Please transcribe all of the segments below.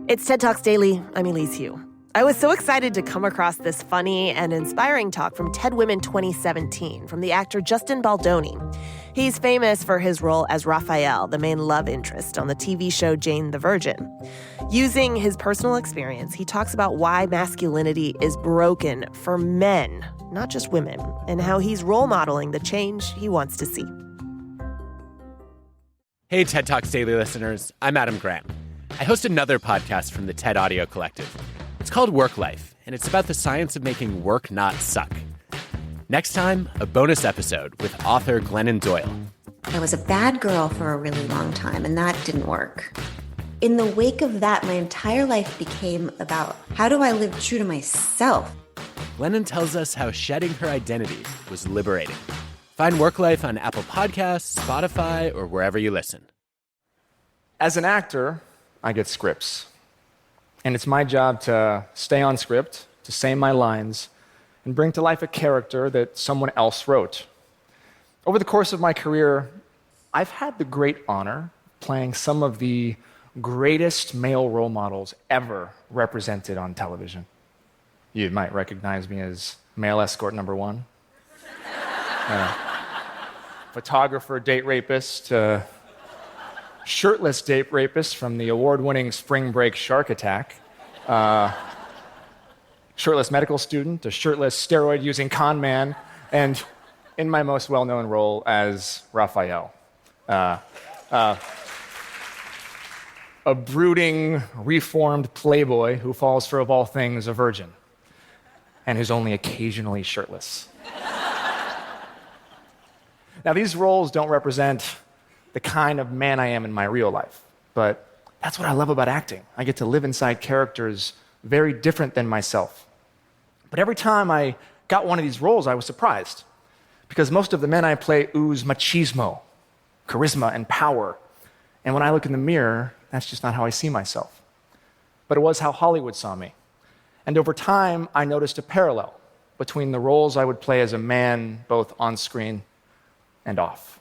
It's TED Talks Daily. I'm Elise Hu. I was so excited to come across this funny and inspiring talk from TED Women 2017 from the actor Justin Baldoni. He's famous for his role as Raphael, the main love interest on the TV show Jane the Virgin. Using his personal experience, he talks about why masculinity is broken for men, not just women, and how he's role modeling the change he wants to see. Hey, TED Talks Daily listeners. I'm Adam Graham. I host another podcast from the TED Audio Collective. It's called Work Life, and it's about the science of making work not suck. Next time, a bonus episode with author Glennon Doyle. I was a bad girl for a really long time, and that didn't work. In the wake of that, my entire life became about how do I live true to myself? Glennon tells us how shedding her identity was liberating. Find Work Life on Apple Podcasts, Spotify, or wherever you listen. As an actor, I get scripts. And it's my job to stay on script, to say my lines, and bring to life a character that someone else wrote. Over the course of my career, I've had the great honor playing some of the greatest male role models ever represented on television. You might recognize me as male escort number one. Photographer, date rapist, shirtless date rapist from the award-winning Spring Break Shark Attack, shirtless medical student, a shirtless steroid-using con man, and in my most well-known role as Raphael, a brooding, reformed playboy who falls for, of all things, a virgin, and who's only occasionally shirtless. Now, these roles don't represent the kind of man I am in my real life, but that's what I love about acting. I get to live inside characters very different than myself. But every time I got one of these roles, I was surprised, because most of the men I play ooze machismo, charisma, and power. And when I look in the mirror, that's just not how I see myself. But it was how Hollywood saw me. And over time, I noticed a parallel between the roles I would play as a man, both on screen and off.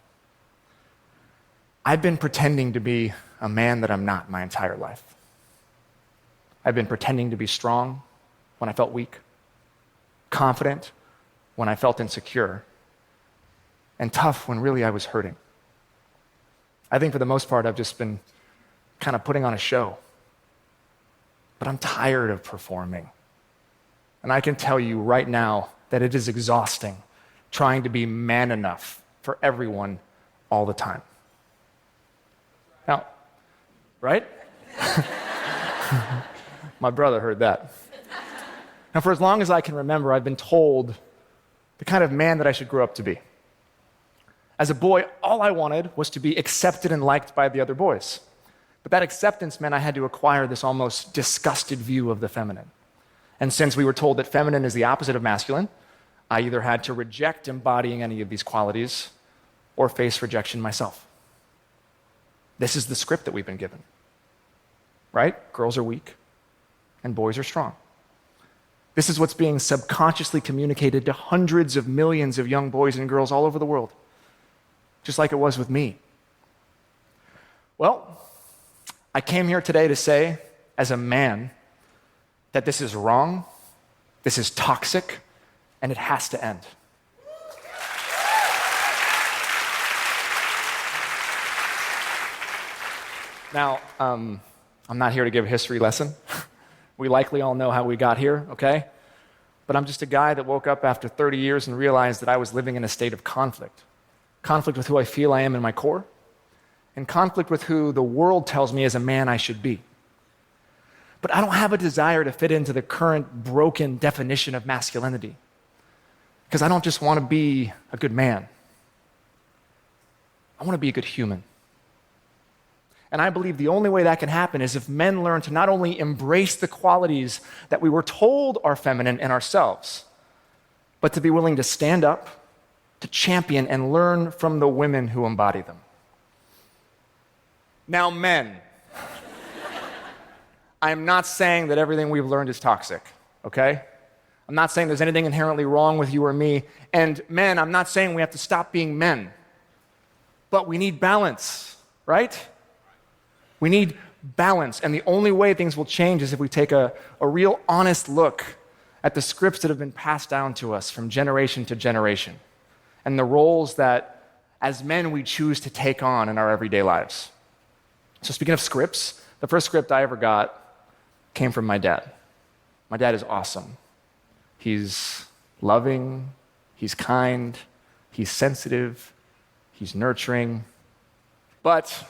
I've been pretending to be a man that I'm not my entire life. I've been pretending to be strong when I felt weak, confident when I felt insecure, and tough when really I was hurting. I think for the most part, I've just been kind of putting on a show. But I'm tired of performing. And I can tell you right now that it is exhausting trying to be man enough for everyone all the time. Now, right? My brother heard that. Now, for as long as I can remember, I've been told the kind of man that I should grow up to be. As a boy, all I wanted was to be accepted and liked by the other boys. But that acceptance meant I had to acquire this almost disgusted view of the feminine. And since we were told that feminine is the opposite of masculine, I either had to reject embodying any of these qualities or face rejection myself. This is the script that we've been given, right? Girls are weak and boys are strong. This is what's being subconsciously communicated to hundreds of millions of young boys and girls all over the world, just like it was with me. Well, I came here today to say, as a man, that this is wrong, this is toxic, and it has to end. Now, I'm not here to give a history lesson. We likely all know how we got here, okay? But I'm just a guy that woke up after 30 years and realized that I was living in a state of conflict. Conflict with who I feel I am in my core, and conflict with who the world tells me as a man I should be. But I don't have a desire to fit into the current broken definition of masculinity, because I don't just want to be a good man. I want to be a good human. And I believe the only way that can happen is if men learn to not only embrace the qualities that we were told are feminine in ourselves, but to be willing to stand up, to champion, and learn from the women who embody them. Now, men, I'm not saying that everything we've learned is toxic, okay? I'm not saying there's anything inherently wrong with you or me. And men, I'm not saying we have to stop being men. But we need balance, right? We need balance. And the only way things will change is if we take a real honest look at the scripts that have been passed down to us from generation to generation and the roles that, as men, we choose to take on in our everyday lives. So speaking of scripts, the first script I ever got came from my dad. My dad is awesome. He's loving, he's kind, he's sensitive, he's nurturing. But,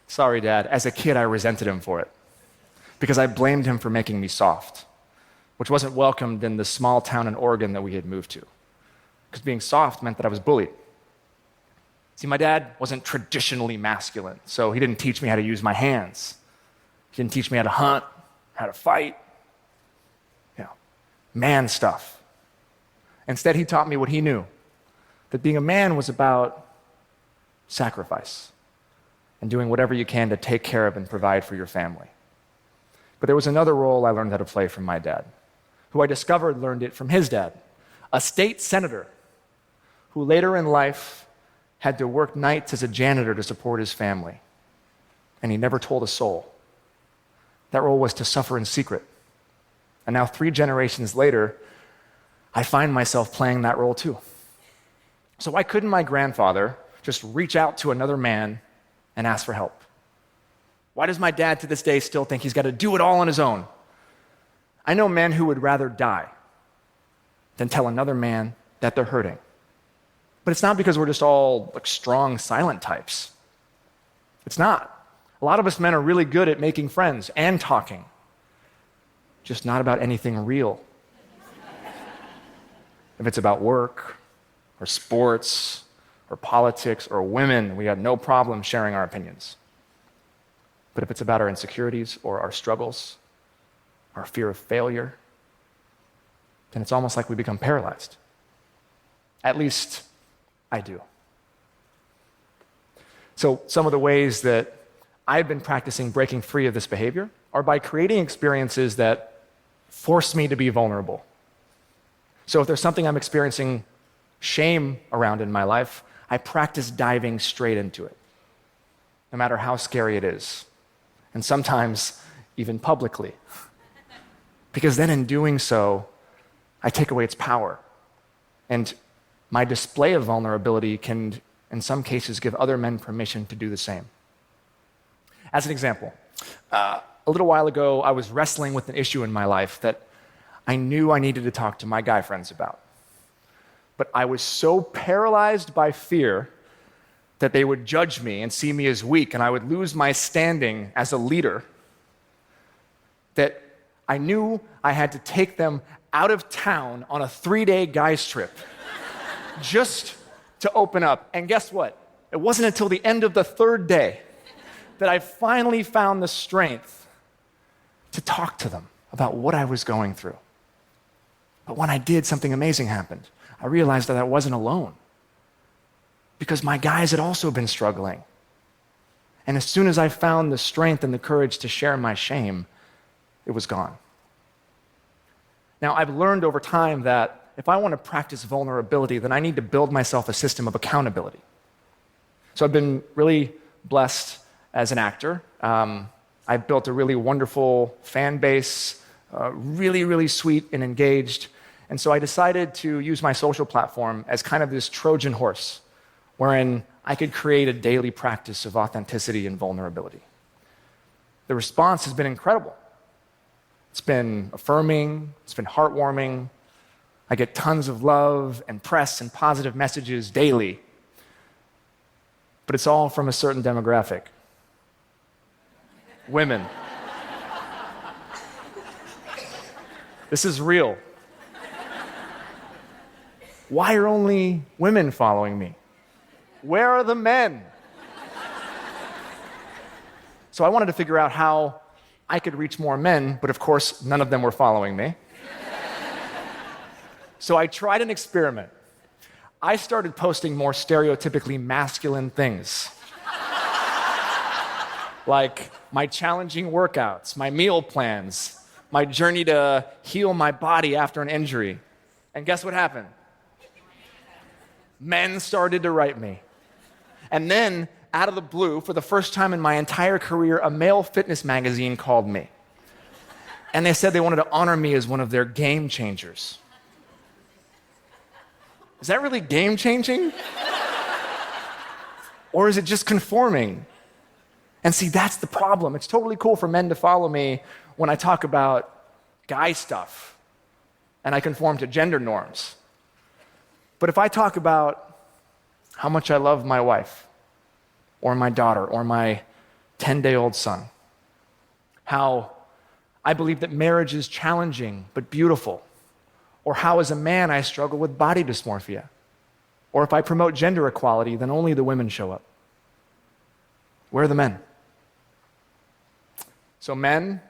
sorry, Dad, as a kid, I resented him for it because I blamed him for making me soft, which wasn't welcomed in the small town in Oregon that we had moved to, because being soft meant that I was bullied. See, my dad wasn't traditionally masculine, so he didn't teach me how to use my hands. He didn't teach me how to hunt, how to fight, man stuff. Instead, he taught me what he knew, that being a man was about sacrifice and doing whatever you can to take care of and provide for your family. But there was another role I learned how to play from my dad, who I discovered learned it from his dad, a state senator who later in life had to work nights as a janitor to support his family. And he never told a soul. That role was to suffer in secret. And now 3 generations later, I find myself playing that role too. So why couldn't my grandfather just reach out to another man and ask for help? Why does my dad to this day still think he's got to do it all on his own? I know men who would rather die than tell another man that they're hurting. But it's not because we're just all like strong, silent types. It's not. A lot of us men are really good at making friends and talking, just not about anything real. If it's about work or sports or politics or women, we have no problem sharing our opinions. But if it's about our insecurities or our struggles, our fear of failure, then it's almost like we become paralyzed. At least I do. So some of the ways that I've been practicing breaking free of this behavior are by creating experiences that force me to be vulnerable. So if there's something I'm experiencing shame around in my life, I practice diving straight into it, no matter how scary it is, and sometimes even publicly. Because then in doing so, I take away its power. And my display of vulnerability can, in some cases, give other men permission to do the same. As an example, a little while ago, I was wrestling with an issue in my life that I knew I needed to talk to my guy friends about. But I was so paralyzed by fear that they would judge me and see me as weak, and I would lose my standing as a leader, that I knew I had to take them out of town on a 3-day guys trip just to open up. And guess what? It wasn't until the end of the 3rd day that I finally found the strength to talk to them about what I was going through. But when I did, something amazing happened. I realized that I wasn't alone, because my guys had also been struggling. And as soon as I found the strength and the courage to share my shame, it was gone. Now, I've learned over time that if I want to practice vulnerability, then I need to build myself a system of accountability. So I've been really blessed as an actor. I've built a really wonderful fan base, really, really sweet and engaged. And so I decided to use my social platform as kind of this Trojan horse, wherein I could create a daily practice of authenticity and vulnerability. The response has been incredible. It's been affirming, it's been heartwarming. I get tons of love and press and positive messages daily. But it's all from a certain demographic. Women. This is real. Why are only women following me? Where are the men? So I wanted to figure out how I could reach more men, but of course, none of them were following me. So I tried an experiment. I started posting more stereotypically masculine things. Like my challenging workouts, my meal plans, my journey to heal my body after an injury. And guess what happened? Men started to write me. And then out of the blue, for the first time in my entire career, a male fitness magazine called me. And they said they wanted to honor me as one of their game changers. Is that really game changing? Or is it just conforming? And see, that's the problem. It's totally cool for men to follow me when I talk about guy stuff and I conform to gender norms. But if I talk about how much I love my wife or my daughter or my 10-day-old son, how I believe that marriage is challenging but beautiful, or how as a man I struggle with body dysmorphia, or if I promote gender equality, then only the women show up. Where are the men? So men.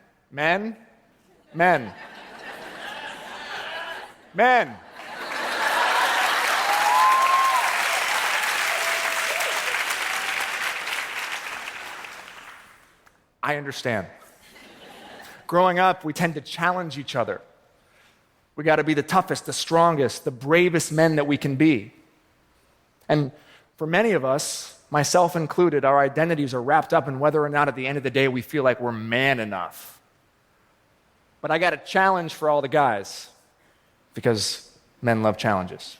I understand. Growing up, we tend to challenge each other. We got to be the toughest, the strongest, the bravest men that we can be. And for many of us, myself included, our identities are wrapped up in whether or not at the end of the day we feel like we're man enough. But I got a challenge for all the guys, because men love challenges.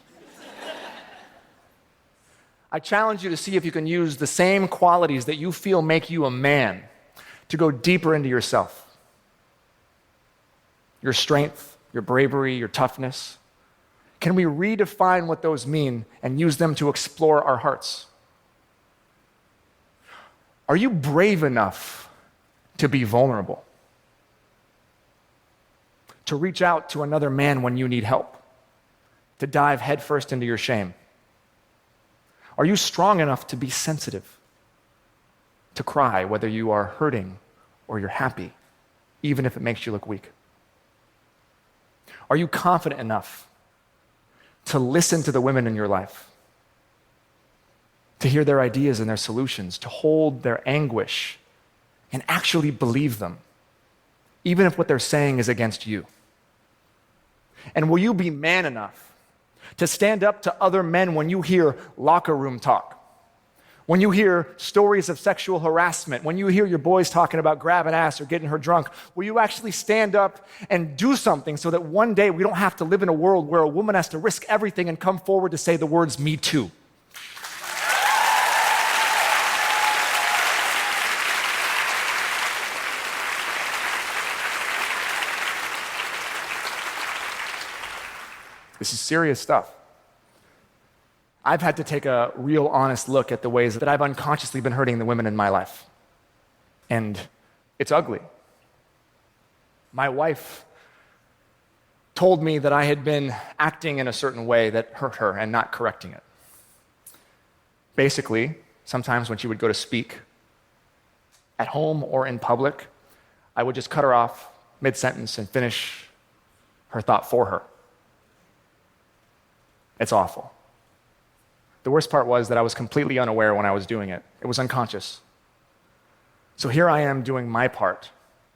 I challenge you to see if you can use the same qualities that you feel make you a man to go deeper into yourself. Your strength, your bravery, your toughness. Can we redefine what those mean and use them to explore our hearts? Are you brave enough to be vulnerable? To reach out to another man when you need help? To dive headfirst into your shame? Are you strong enough to be sensitive? To cry whether you are hurting or you're happy, even if it makes you look weak? Are you confident enough to listen to the women in your life? To hear their ideas and their solutions, to hold their anguish and actually believe them, even if what they're saying is against you? And will you be man enough to stand up to other men when you hear locker room talk? When you hear stories of sexual harassment, when you hear your boys talking about grabbing ass or getting her drunk, will you actually stand up and do something so that one day we don't have to live in a world where a woman has to risk everything and come forward to say the words, "Me too"? This is serious stuff. I've had to take a real honest look at the ways that I've unconsciously been hurting the women in my life. And it's ugly. My wife told me that I had been acting in a certain way that hurt her and not correcting it. Basically, sometimes when she would go to speak, at home or in public, I would just cut her off mid-sentence and finish her thought for her. It's awful. The worst part was that I was completely unaware when I was doing it. It was unconscious. So here I am doing my part,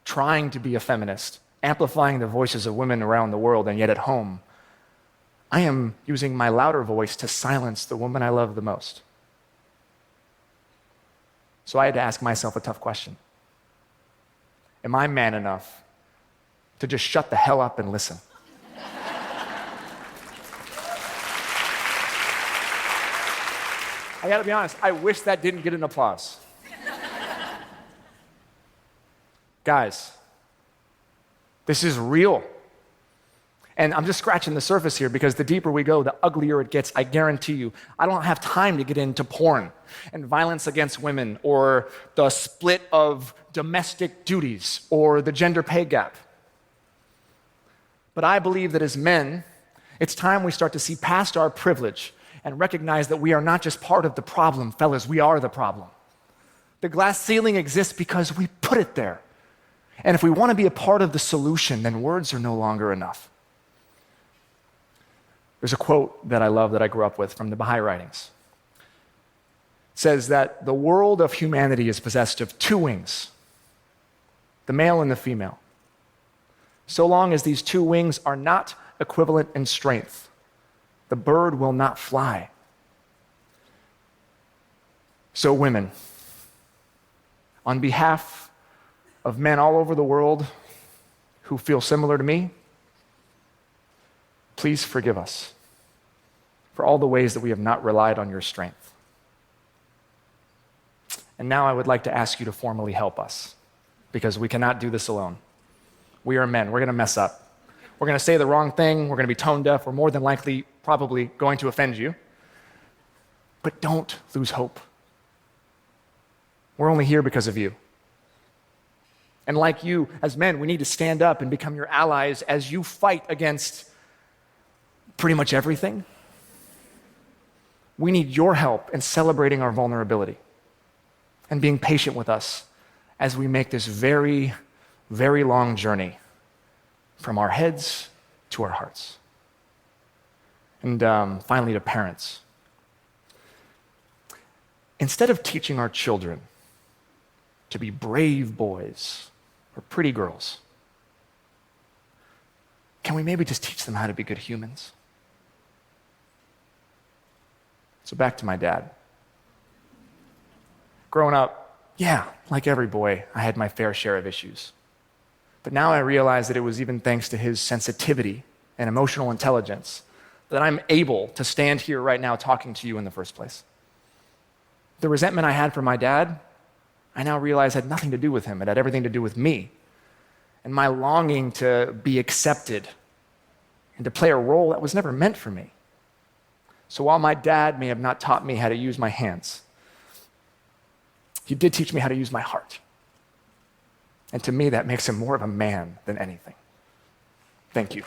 trying to be a feminist, amplifying the voices of women around the world, and yet at home, I am using my louder voice to silence the woman I love the most. So I had to ask myself a tough question. Am I man enough to just shut the hell up and listen? I gotta be honest, I wish that didn't get an applause. Guys, this is real. And I'm just scratching the surface here because the deeper we go, the uglier it gets, I guarantee you. I don't have time to get into porn and violence against women or the split of domestic duties or the gender pay gap. But I believe that as men, it's time we start to see past our privilege and recognize that we are not just part of the problem, fellas, we are the problem. The glass ceiling exists because we put it there. And if we want to be a part of the solution, then words are no longer enough. There's a quote that I love that I grew up with from the Baha'i writings. It says that the world of humanity is possessed of two wings, the male and the female. So long as these two wings are not equivalent in strength, the bird will not fly. So, women, on behalf of men all over the world who feel similar to me, please forgive us for all the ways that we have not relied on your strength. And now I would like to ask you to formally help us, because we cannot do this alone. We are men. We're going to mess up. We're going to say the wrong thing. We're going to be tone deaf. We're more than likely probably going to offend you. But don't lose hope. We're only here because of you. And like you, as men, we need to stand up and become your allies as you fight against pretty much everything. We need your help in celebrating our vulnerability and being patient with us as we make this very, very long journey from our heads to our hearts. And finally, to parents. Instead of teaching our children to be brave boys or pretty girls, can we maybe just teach them how to be good humans? So back to my dad. Growing up, yeah, like every boy, I had my fair share of issues. But now I realize that it was even thanks to his sensitivity and emotional intelligence that I'm able to stand here right now talking to you in the first place. The resentment I had for my dad, I now realize had nothing to do with him. It had everything to do with me and my longing to be accepted and to play a role that was never meant for me. So while my dad may have not taught me how to use my hands, he did teach me how to use my heart. And to me, that makes him more of a man than anything. Thank you.